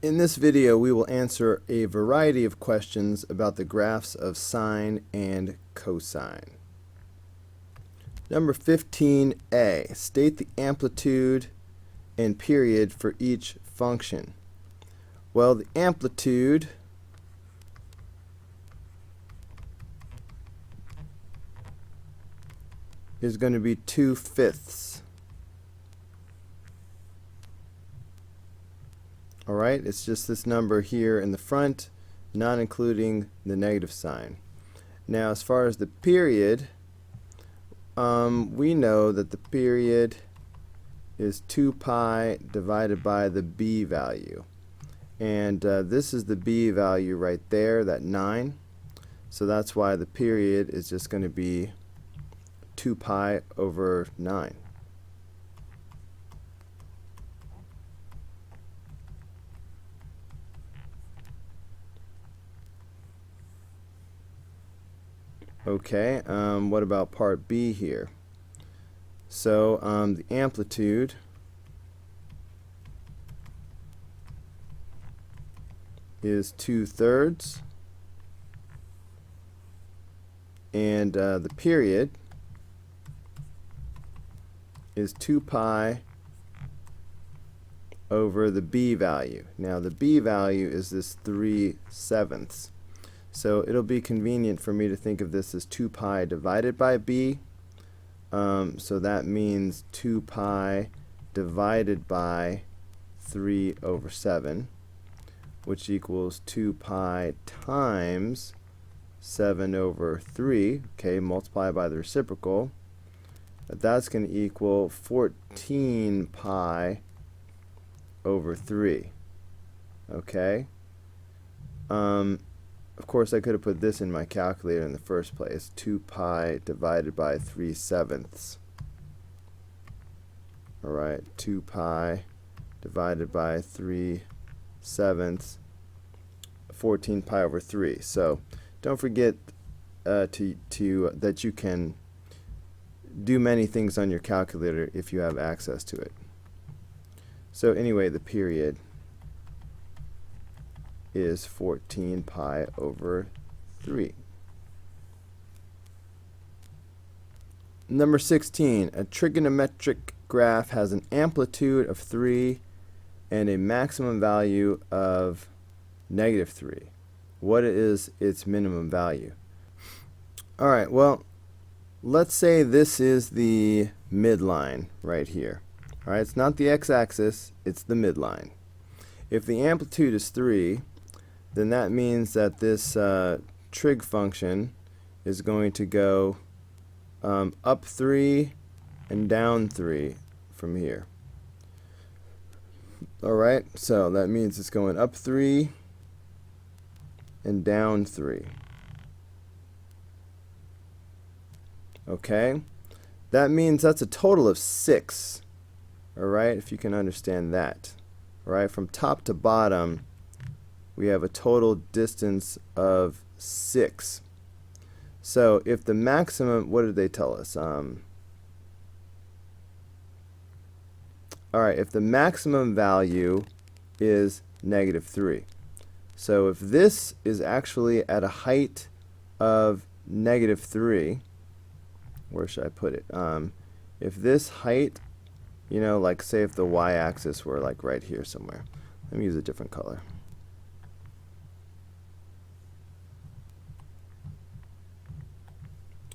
In this video, we will answer a variety of questions about the graphs of sine and cosine. Number 15a, state the amplitude and period for each function. Well, the amplitude is going to be 2/5. Alright, it's just this number here in the front, not including the negative sign. Now, as far as the period, we know that the period is 2 pi divided by the b value. And this is the b value right there, that 9. So that's why the period is just going to be 2 pi over 9. Okay, what about part B here? So the amplitude is 2/3, and the period is 2 pi over the b value. Now the b value is this 3/7. So it'll be convenient for me to think of this as 2 pi divided by b. So that means 2 pi divided by 3/7, which equals 2 pi times 7/3. Okay, multiply by the reciprocal. That's going to equal 14 pi over 3. Okay. Of course, I could have put this in my calculator in the first place. 2 pi divided by 3/7. Alright, 2 pi divided by 3/7, 14 pi over 3. So don't forget that you can do many things on your calculator if you have access to it. So anyway, the period is 14 pi over 3. Number 16, a trigonometric graph has an amplitude of 3 and a maximum value of -3. What is its minimum value? Alright, well, let's say this is the midline right here. Alright, it's not the x-axis, it's the midline. If the amplitude is 3, then that means that this trig function is going to go up 3 and down 3 from here. Alright, so that means it's going up 3 and down 3. Okay, that means that's a total of 6. Alright, if you can understand that. Alright, from top to bottom, we have a total distance of 6. So if the maximum, what did they tell us? Alright, if the maximum value is -3. So if this is actually at a height of -3, where should I put it? If this height, you know, like say if the y-axis were like right here somewhere. Let me use a different color.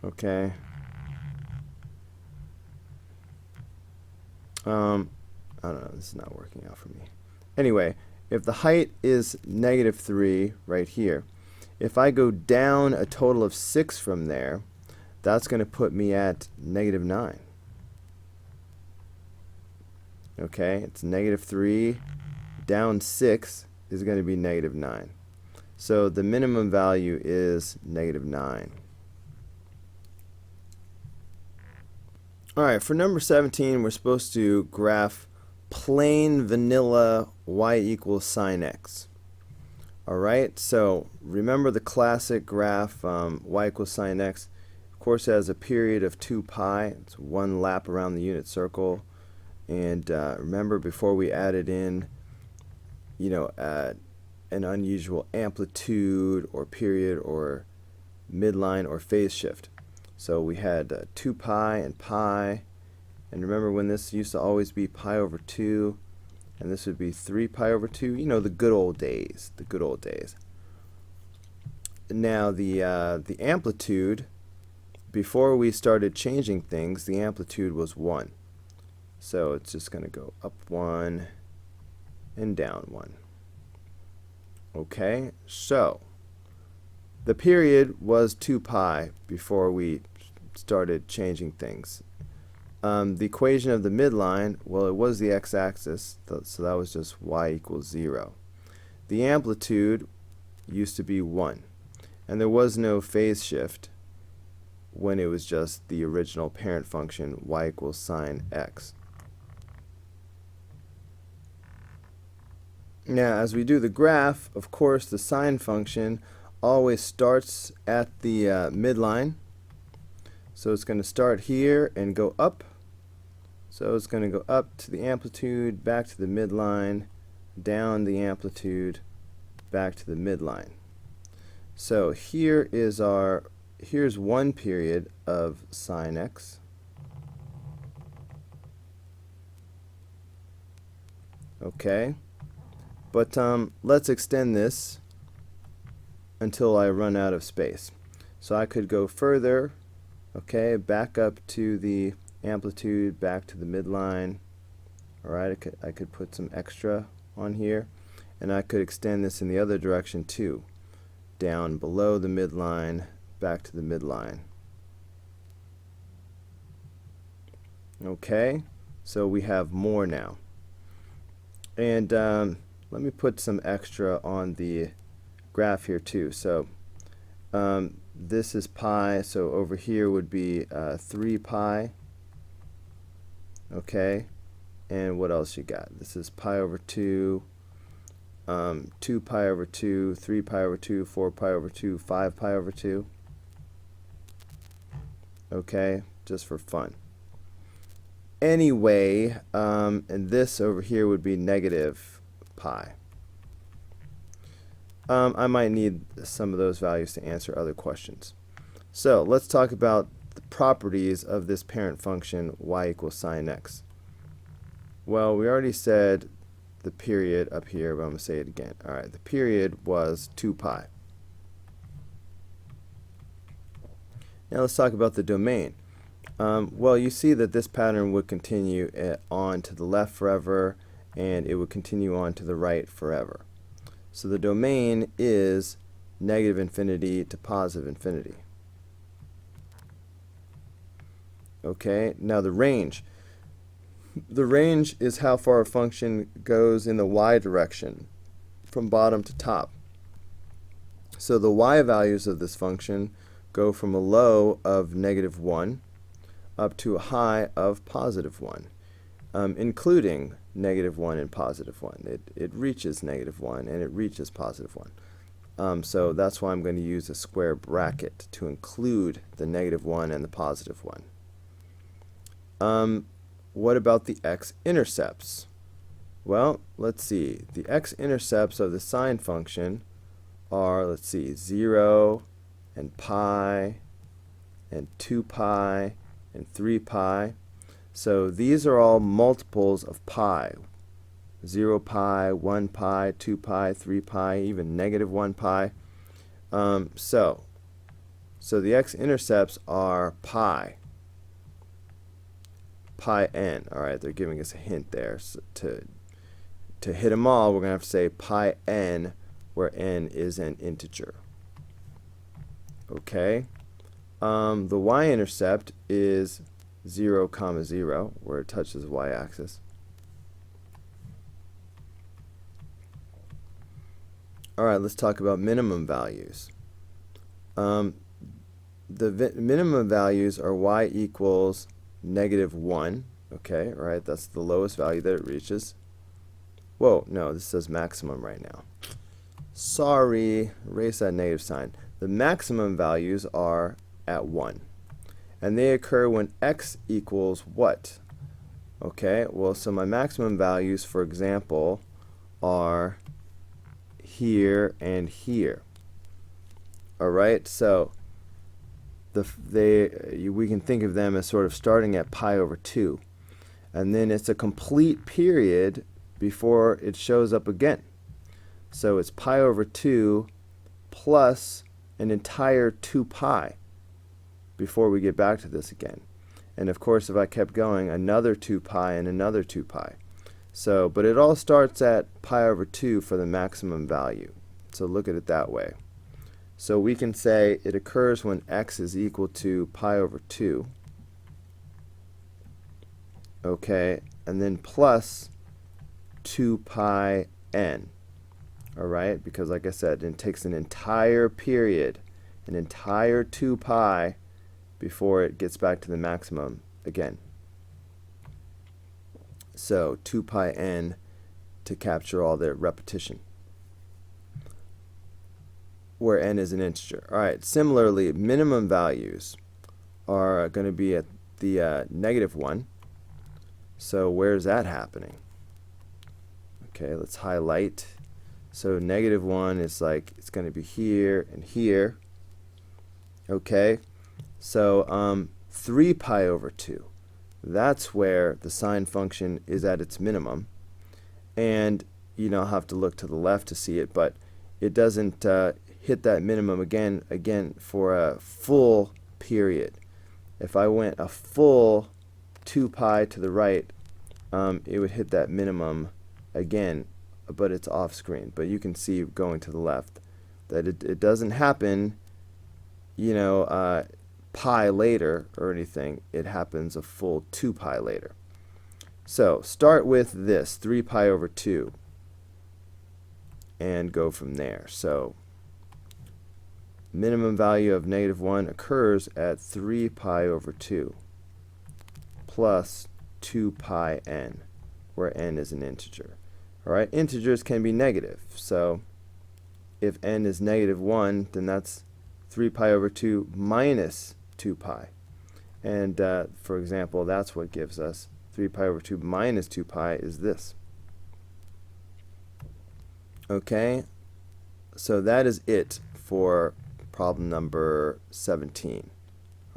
Okay. I don't know, this is not working out for me. Anyway, if the height is -3 right here, if I go down a total of 6 from there, that's going to put me at -9. Okay, it's -3, down 6 is going to be -9. So the minimum value is -9. Alright, for number 17, we're supposed to graph plain vanilla y equals sine x. Alright, so remember the classic graph y equals sine x. Of course, it has a period of 2 pi. It's one lap around the unit circle. And remember, before we added in at an unusual amplitude or period or midline or phase shift. So we had 2 pi and pi, and remember when this used to always be pi over 2, and this would be 3 pi over 2, the good old days, Now the amplitude, before we started changing things, the amplitude was 1. So it's just going to go up 1 and down 1. Okay, so the period was 2 pi before we started changing things. The equation of the midline, well, it was the x-axis, so that was just y equals 0. The amplitude used to be 1, and there was no phase shift when it was just the original parent function y equals sine x. Now, as we do the graph, of course, the sine function always starts at the midline. So it's going to start here and go up. So it's going to go up to the amplitude, back to the midline, down the amplitude, back to the midline. So here's one period of sine x. Okay. But let's extend this until I run out of space. So I could go further, okay, back up to the amplitude, back to the midline. Alright, I could put some extra on here, and I could extend this in the other direction too. Down below the midline, back to the midline. Okay, so we have more now. And let me put some extra on the graph here too. So this is pi, so over here would be 3 pi. Okay, and what else you got? This is pi over 2, 2 pi over 2, 3 pi over 2, 4 pi over 2, 5 pi over 2. Okay, just for fun. Anyway, and this over here would be negative pi. I might need some of those values to answer other questions. So let's talk about the properties of this parent function y equals sine x. Well, we already said the period up here, but I'm going to say it again. Alright, the period was 2 pi. Now let's talk about the domain. Well, you see that this pattern would continue on to the left forever, and it would continue on to the right forever. So the domain is negative infinity to positive infinity. Okay, now the range. The range is how far a function goes in the y direction from bottom to top. So the y values of this function go from a low of negative 1 up to a high of positive 1, including negative 1 and positive 1. It reaches negative 1 and it reaches positive 1. So that's why I'm going to use a square bracket to include the negative 1 and the positive 1. What about the x-intercepts? Well, let's see. The x-intercepts of the sine function are, let's see, 0 and pi and 2 pi and 3 pi. So these are all multiples of pi. 0 pi, 1 pi, 2 pi, 3 pi, even negative 1 pi. So the x-intercepts are pi n. Alright, they're giving us a hint there. So to hit them all, we're going to have to say pi n, where n is an integer. Okay. The y-intercept is 0, 0, where it touches the y-axis. Alright, let's talk about minimum values. The minimum values are y equals negative 1. Okay, right, that's the lowest value that it reaches. Whoa, no, this says maximum right now. Sorry, erase that negative sign. The maximum values are at 1. And they occur when x equals what? Okay, well, so my maximum values, for example, are here, and here. Alright, so we can think of them as sort of starting at pi over 2. And then it's a complete period before it shows up again. So it's pi over 2 plus an entire 2 pi before we get back to this again. And of course, if I kept going, another 2 pi and another 2 pi. So, but it all starts at pi over 2 for the maximum value. So look at it that way. So we can say it occurs when x is equal to pi over 2. Okay, and then plus 2 pi n. Alright, because like I said, it takes an entire period, an entire 2 pi, before it gets back to the maximum again. So 2 pi n to capture all the repetition, where n is an integer. Alright, similarly, minimum values are going to be at the -1. So where's that happening? Okay, let's highlight. So -1 is like, it's going to be here and here. Okay, so 3 pi over 2. That's where the sine function is at its minimum. And I'll have to look to the left to see it, but it doesn't hit that minimum again for a full period. If I went a full 2 pi to the right, it would hit that minimum again, but it's off screen. But you can see going to the left that it doesn't happen, pi later or anything. It happens a full 2 pi later. So start with this 3 pi over 2 and go from there. So minimum value of -1 occurs at 3 pi over 2 plus 2 pi n, where n is an integer. Alright, integers can be negative. So if n is -1, then that's 3 pi over 2 minus 2 pi. And for example, that's what gives us 3 pi over 2 minus 2 pi is this. Okay, so that is it for problem number 17.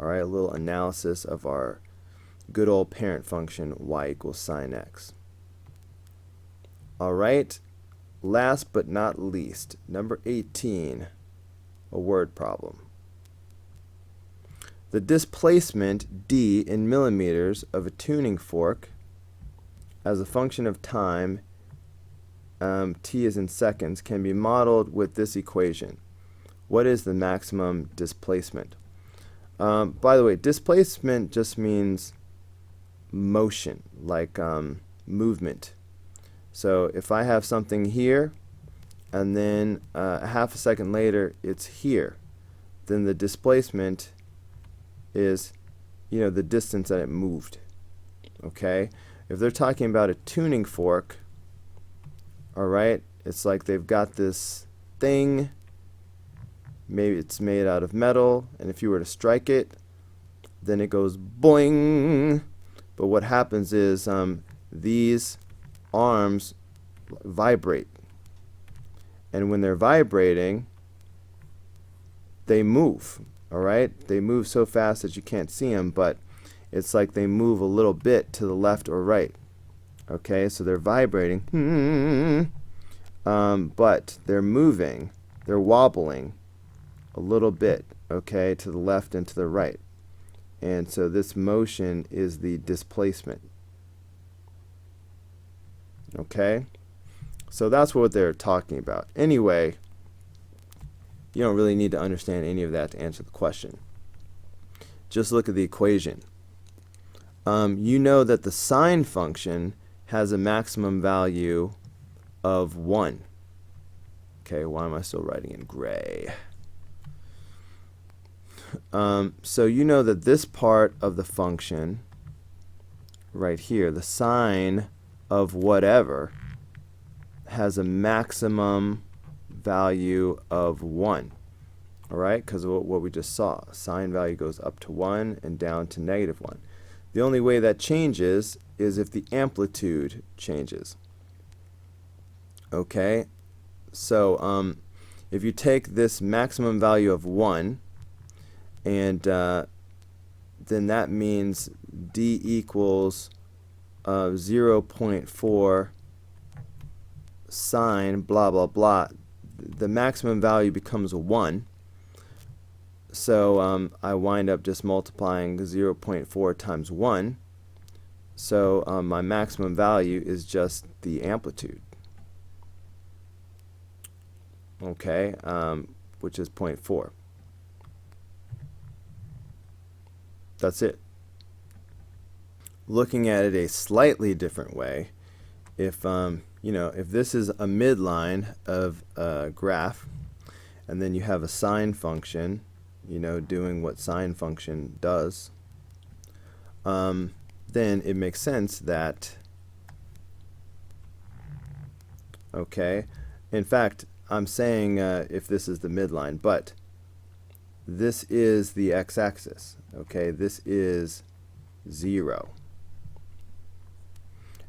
Alright, a little analysis of our good old parent function y equals sine x. Alright, last but not least, number 18, a word problem. The displacement d in millimeters of a tuning fork as a function of time, t is in seconds, can be modeled with this equation. What is the maximum displacement? By the way, displacement just means motion, like movement. So if I have something here and then half a second later it's here, then the displacement is the distance that it moved. Okay, if they're talking about a tuning fork, alright, it's like they've got this thing, maybe it's made out of metal, and if you were to strike it, then it goes boing. But what happens is these arms vibrate, and when they're vibrating, they move. Alright, they move so fast that you can't see them, but it's like they move a little bit to the left or right. Okay, so they're vibrating, but they're moving, they're wobbling a little bit, okay, to the left and to the right. And so this motion is the displacement. Okay, so that's what they're talking about. Anyway, you don't really need to understand any of that to answer the question. Just look at the equation. You know that the sine function has a maximum value of 1. Okay, why am I still writing in gray? So you know that this part of the function right here, the sine of whatever, has a maximum value of 1. Alright, because of what we just saw. Sine value goes up to 1 and down to -1. The only way that changes is if the amplitude changes. Okay, So if you take this maximum value of 1, and then that means d equals 0.4 sine blah blah blah. The maximum value becomes a 1. So I wind up just multiplying 0.4 times 1. So my maximum value is just the amplitude. Okay, which is 0.4. That's it. Looking at it a slightly different way, if if this is a midline of a graph, and then you have a sine function, doing what sine function does, then it makes sense that, okay, in fact, I'm saying if this is the midline, but this is the x-axis, okay, this is 0.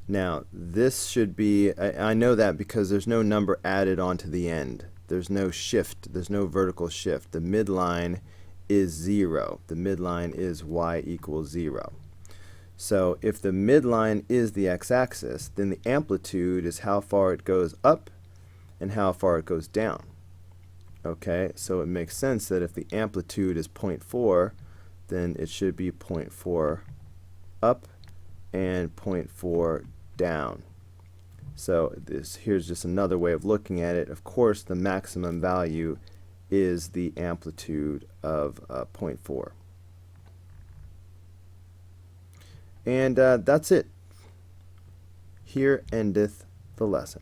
Now, this should be, I know that because there's no number added onto the end. There's no shift, there's no vertical shift. The midline is 0. The midline is y equals 0. So if the midline is the x-axis, then the amplitude is how far it goes up and how far it goes down. Okay, so it makes sense that if the amplitude is 0.4, then it should be 0.4 up and 0.4 down. So here's just another way of looking at it. Of course, the maximum value is the amplitude of 0.4. And that's it. Here endeth the lesson.